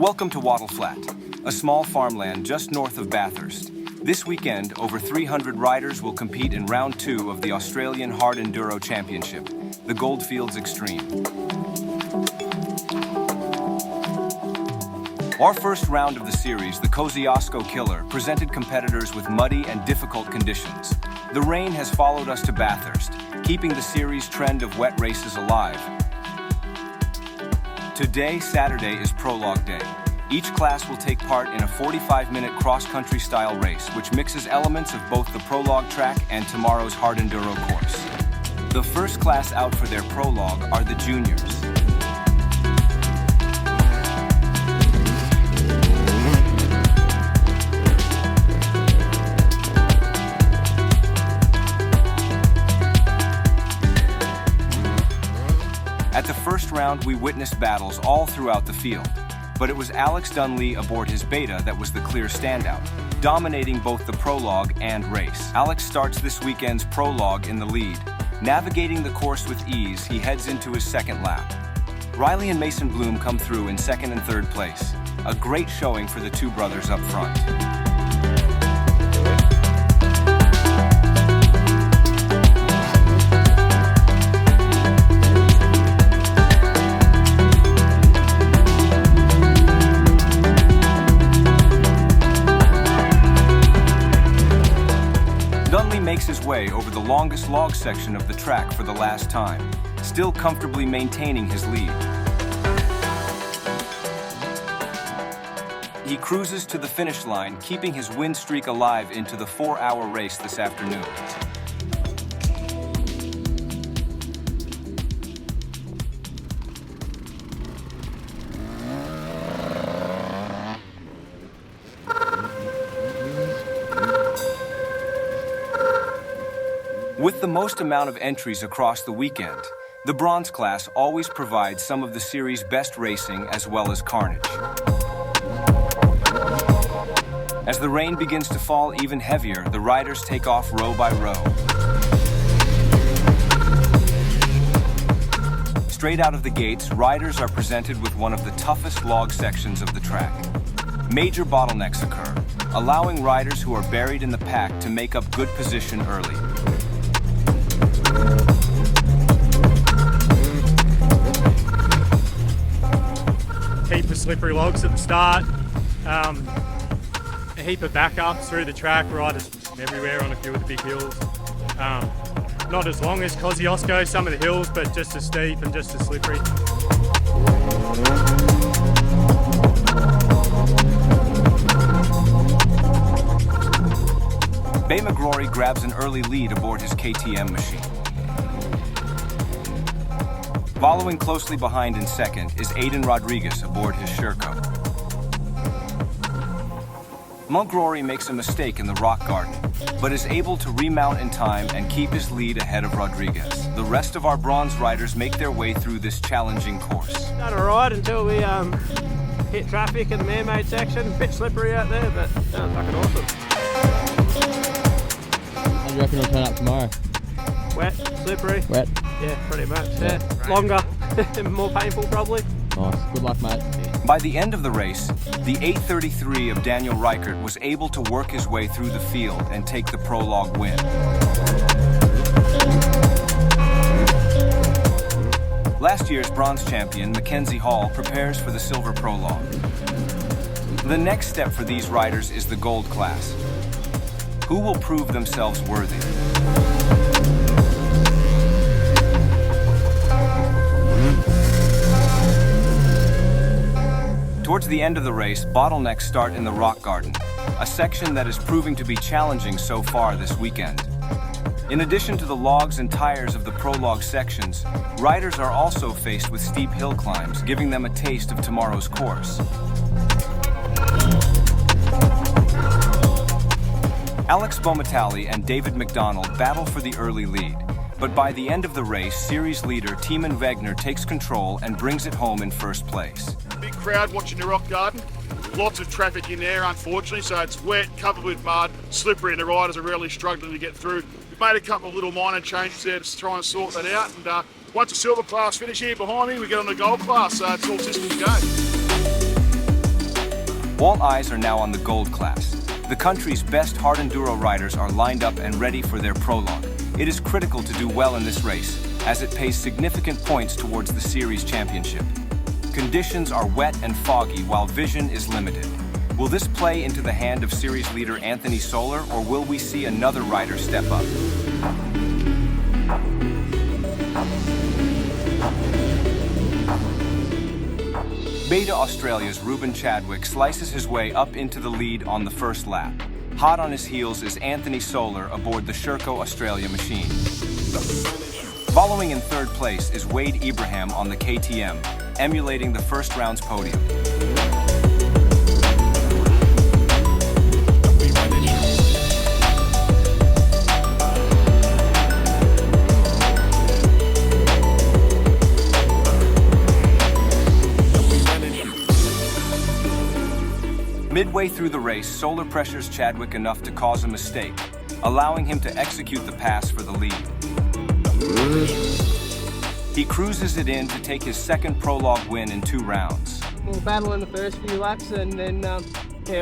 Welcome to Wattle Flat, a small farmland just north of Bathurst. This weekend, over 300 riders will compete in round 2 of the Australian Hard Enduro Championship, the Goldfields Extreme. Our first round of the series, the Kosciuszko Killer, presented competitors with muddy and difficult conditions. The rain has followed us to Bathurst, keeping the series trend of wet races alive. Today, Saturday, is prologue day. Each class will take part in a 45-minute cross-country style race, which mixes elements of both the prologue track and tomorrow's hard enduro course. The first class out for their prologue are the juniors. At the first round, we witnessed battles all throughout the field. But it was Alex Dunlea aboard his Beta that was the clear standout, dominating both the prologue and race. Alex starts this weekend's prologue in the lead. Navigating the course with ease, he heads into his second lap. Riley and Mason Bloom come through in second and third place. A great showing for the two brothers up front. Makes his way over the longest log section of the track for the last time, still comfortably maintaining his lead. He cruises to the finish line, keeping his win streak alive into the 4-hour race this afternoon. With the most amount of entries across the weekend, the bronze class always provides some of the series' best racing as well as carnage. As the rain begins to fall even heavier, the riders take off row by row. Straight out of the gates, riders are presented with one of the toughest log sections of the track. Major bottlenecks occur, allowing riders who are buried in the pack to make up good position early. Heap of slippery logs at the start, a heap of backups through the track, riders everywhere on a few of the big hills. Not as long as Kosciuszko, some of the hills, but just as steep and just as slippery. Bay McGrory grabs an early lead aboard his KTM machine. Following closely behind in second is Aiden Rodriguez aboard his Sherco. McGrory makes a mistake in the rock garden, but is able to remount in time and keep his lead ahead of Rodriguez. The rest of our bronze riders make their way through this challenging course. Done alright until we hit traffic in the man-made section. A bit slippery out there, but fucking awesome. How do you reckon it'll turn out tomorrow? Wet, slippery. Wet? Yeah, pretty much. Yeah. Longer, more painful probably. Nice. Good luck, mate. By the end of the race, the 8:33 of Daniel Reichert was able to work his way through the field and take the prologue win. Last year's bronze champion, Mackenzie Hall, prepares for the silver prologue. The next step for these riders is the gold class. Who will prove themselves worthy? Towards the end of the race, bottlenecks start in the rock garden, a section that is proving to be challenging so far this weekend. In addition to the logs and tires of the prologue sections, riders are also faced with steep hill climbs, giving them a taste of tomorrow's course. Alex Bomatali and David McDonald battle for the early lead, but by the end of the race, series leader Tiemann Wegner takes control and brings it home in first place. Big crowd watching the rock garden. Lots of traffic in there, unfortunately, so it's wet, covered with mud, slippery, and the riders are really struggling to get through. We've made a couple of little minor changes there to try and sort that out, and once the silver class finish here behind me, we get on the gold class, so it's all systems go. All eyes are now on the Gold class. The country's best hard enduro riders are lined up and ready for their prologue. It is critical to do well in this race, as it pays significant points towards the series championship. Conditions are wet and foggy while vision is limited. Will this play into the hand of series leader Anthony Solar, or will we see another rider step up? Beta Australia's Ruben Chadwick slices his way up into the lead on the first lap. Hot on his heels is Anthony Solar aboard the Sherco Australia machine. Following in third place is Wade Ibrahim on the KTM, emulating the first round's podium. Midway through the race, Solar pressures Chadwick enough to cause a mistake, allowing him to execute the pass for the lead. He cruises it in to take his second prologue win in 2 rounds. We'll battle in the first few laps, and then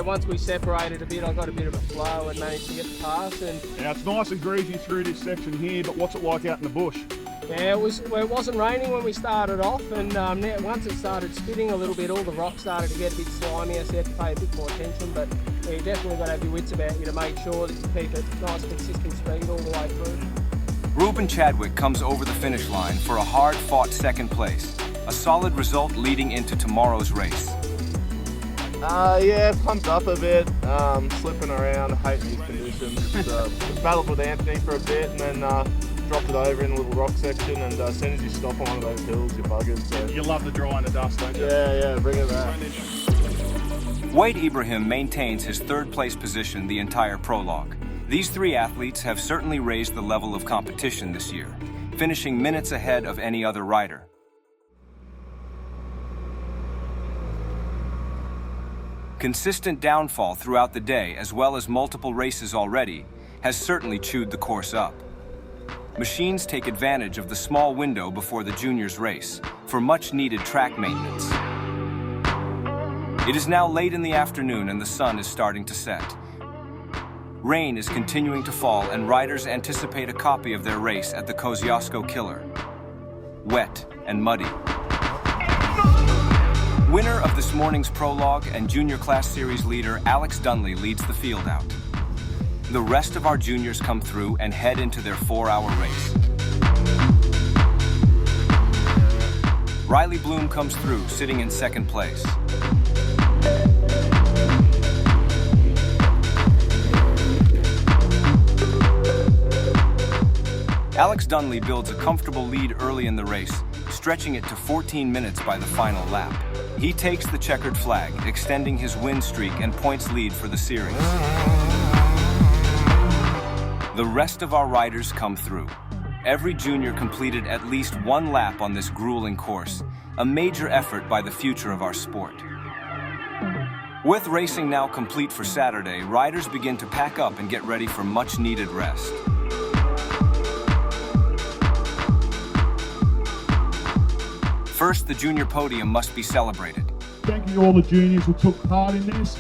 once we separated a bit, I got a bit of a flow and managed to get the pass. And Now it's nice and greasy through this section here, but what's it like out in the bush? yeah, it wasn't raining when we started off, and once it started spitting a little bit, all the rocks started to get a bit slimy, so you had to pay a bit more attention. But you definitely got to have your wits about you to make sure that you keep it nice, consistent speed all the way through. Ruben Chadwick comes over the finish line for a hard-fought second place, a solid result leading into tomorrow's race. Yeah, pumped up a bit, slipping around, hating these conditions. Battled with Anthony for a bit and then dropped it over in a little rock section, and as soon as you stop on one of those hills, you're buggered. So. You love the dry and the dust, don't you? Yeah, bring it back. Wade Ibrahim maintains his third place position the entire prologue. These 3 athletes have certainly raised the level of competition this year, finishing minutes ahead of any other rider. Consistent downfall throughout the day, as well as multiple races already, has certainly chewed the course up. Machines take advantage of the small window before the juniors race for much-needed track maintenance. It is now late in the afternoon and the sun is starting to set. Rain is continuing to fall and riders anticipate a copy of their race at the Kosciuszko Killer. Wet and muddy. Winner of this morning's prologue and junior class series leader Alex Dunlea leads the field out. The rest of our juniors come through and head into their 4-hour race. Riley Bloom comes through, sitting in second place. Alex Dunlea builds a comfortable lead early in the race, stretching it to 14 minutes by the final lap. He takes the checkered flag, extending his win streak and points lead for the series. The rest of our riders come through. Every junior completed at least 1 lap on this grueling course, a major effort by the future of our sport. With racing now complete for Saturday, riders begin to pack up and get ready for much-needed rest. First, the junior podium must be celebrated. Thank you to all the juniors who took part in this.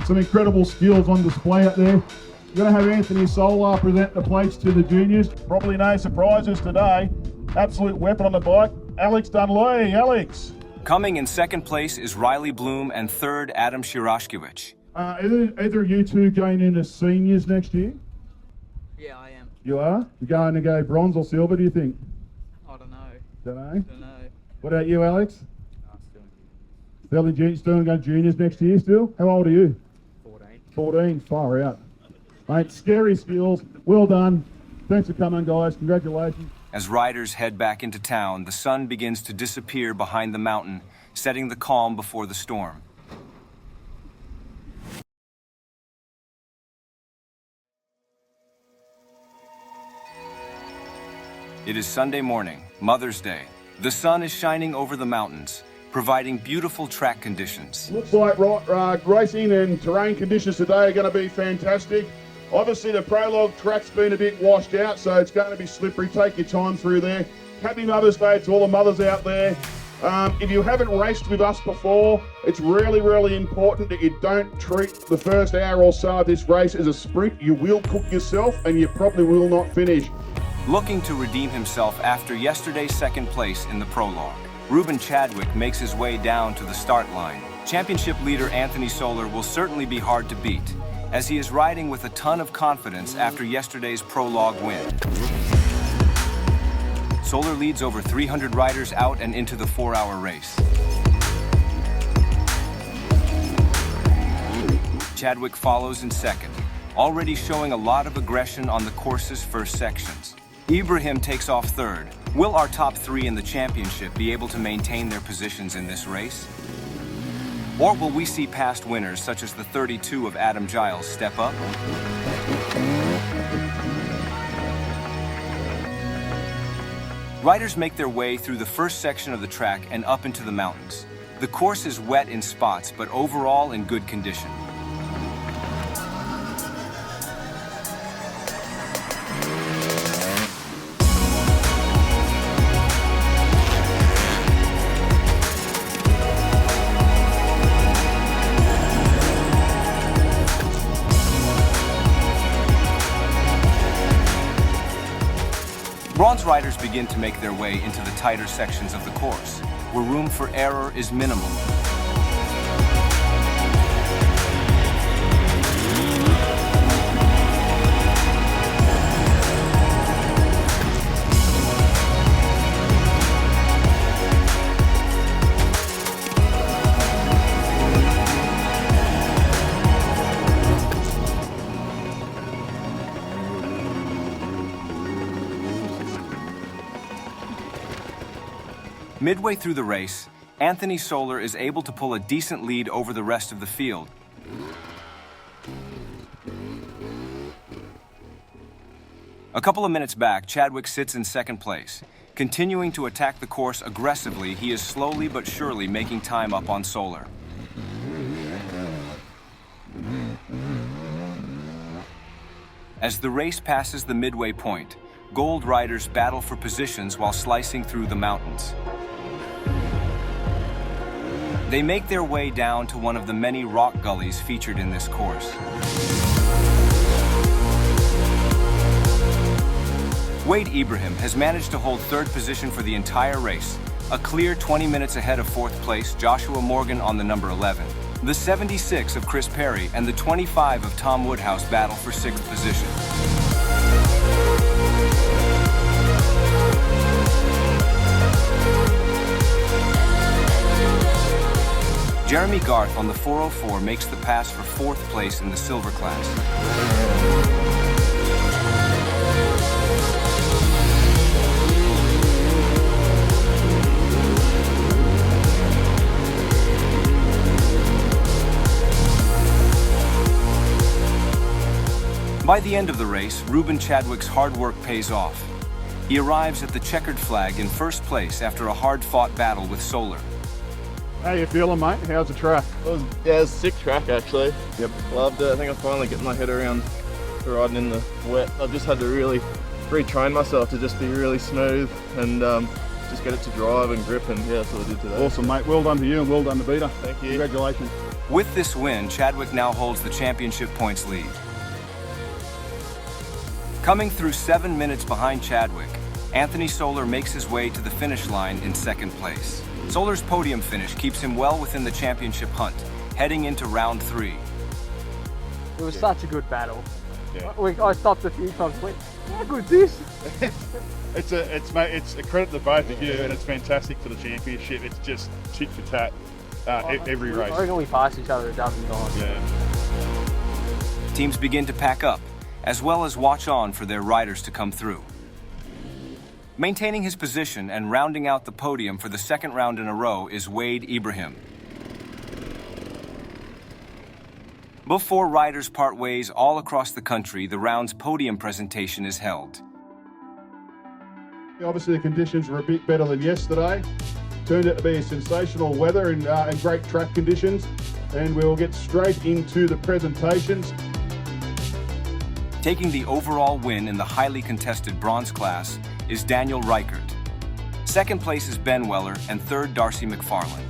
Some incredible skills on display up there. We're going to have Anthony Solar present the plates to the juniors. Probably no surprises today. Absolute weapon on the bike, Alex Dunlea. Alex. Coming in second place is Riley Bloom and third, Adam Shirashkiewicz. Either of you two going in as seniors next year? Yeah, I am. You are? You're going to go bronze or silver, do you think? I don't know. Don't know? Don't know. What about you, Alex? No, Still going juniors next year still? How old are you? 14. 14, far out. Mate, scary skills. Well done. Thanks for coming, guys. Congratulations. As riders head back into town, the sun begins to disappear behind the mountain, setting the calm before the storm. It is Sunday morning, Mother's Day. The sun is shining over the mountains, providing beautiful track conditions. Looks like racing and terrain conditions today are going to be fantastic. Obviously the prologue track's been a bit washed out, so it's going to be slippery. Take your time through there. Happy Mother's Day to all the mothers out there. If you haven't raced with us before, it's really, really important that you don't treat the first hour or so of this race as a sprint. You will cook yourself and you probably will not finish. Looking to redeem himself after yesterday's second place in the prologue, Ruben Chadwick makes his way down to the start line. Championship leader Anthony Solar will certainly be hard to beat, as he is riding with a ton of confidence after yesterday's prologue win. Solar leads over 300 riders out and into the 4-hour race. Chadwick follows in second, already showing a lot of aggression on the course's first sections. Ibrahim takes off third. Will our top three in the championship be able to maintain their positions in this race? Or will we see past winners such as the 32 of Adam Giles step up? Riders make their way through the first section of the track and up into the mountains. The course is wet in spots, but overall in good condition. Bronze riders begin to make their way into the tighter sections of the course, where room for error is minimal. Midway through the race, Anthony Solar is able to pull a decent lead over the rest of the field. A couple of minutes back, Chadwick sits in second place. Continuing to attack the course aggressively, he is slowly but surely making time up on Solar. As the race passes the midway point, Gold riders battle for positions while slicing through the mountains. They make their way down to one of the many rock gullies featured in this course. Wade Ibrahim has managed to hold third position for the entire race, a clear 20 minutes ahead of fourth place Joshua Morgan on the number 11. The 76 of Chris Perry and the 25 of Tom Woodhouse battle for sixth position. Jeremy Garth on the 404 makes the pass for fourth place in the silver class. By the end of the race, Ruben Chadwick's hard work pays off. He arrives at the checkered flag in first place after a hard-fought battle with Solar. How you feeling, mate? How's the track? It was a sick track actually. Yep. Loved it. I think I'm finally getting my head around riding in the wet. I've just had to really retrain myself to just be really smooth and just get it to drive and grip, and yeah, that's what I did today. Awesome, mate. Well done to you and well done to Peter. Thank you. Congratulations. With this win, Chadwick now holds the championship points lead. Coming through 7 minutes behind Chadwick, Anthony Solar makes his way to the finish line in second place. Solar's podium finish keeps him well within the championship hunt, heading into round 3. It was such a good battle. Yeah. I stopped a few times, went, how good is this? It's a credit to both of you, and it's fantastic for the championship. It's just tit for tat every race. I reckon we passed each other a dozen times. Yeah. Teams begin to pack up, as well as watch on for their riders to come through. Maintaining his position and rounding out the podium for the second round in a row is Wade Ibrahim. Before riders part ways all across the country, the round's podium presentation is held. Obviously the conditions were a bit better than yesterday. Turned out to be sensational weather and great track conditions, and we'll get straight into the presentations. Taking the overall win in the highly contested bronze class is Daniel Reichert. Second place is Ben Weller, and third Darcy McFarlane.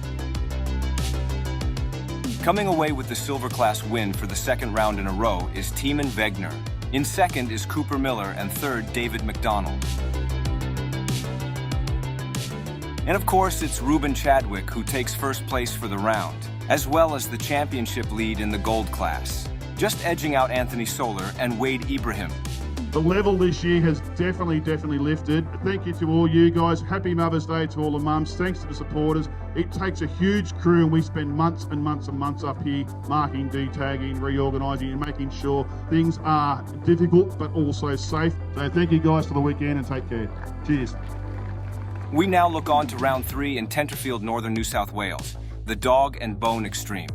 Coming away with the silver class win for the second round in a row is Tiemann Wegner. In second is Cooper Miller, and third David McDonald. And of course, it's Ruben Chadwick who takes first place for the round, as well as the championship lead in the gold class, just edging out Anthony Solar and Wade Ibrahim. The level this year has definitely lifted. Thank you to all you guys. Happy Mother's Day to all the mums. Thanks to the supporters. It takes a huge crew, and we spend months and months and months up here marking, detagging, reorganising and making sure things are difficult but also safe. So thank you guys for the weekend and take care. Cheers. We now look on to round 3 in Tenterfield, northern New South Wales, the Dog and Bone Extreme.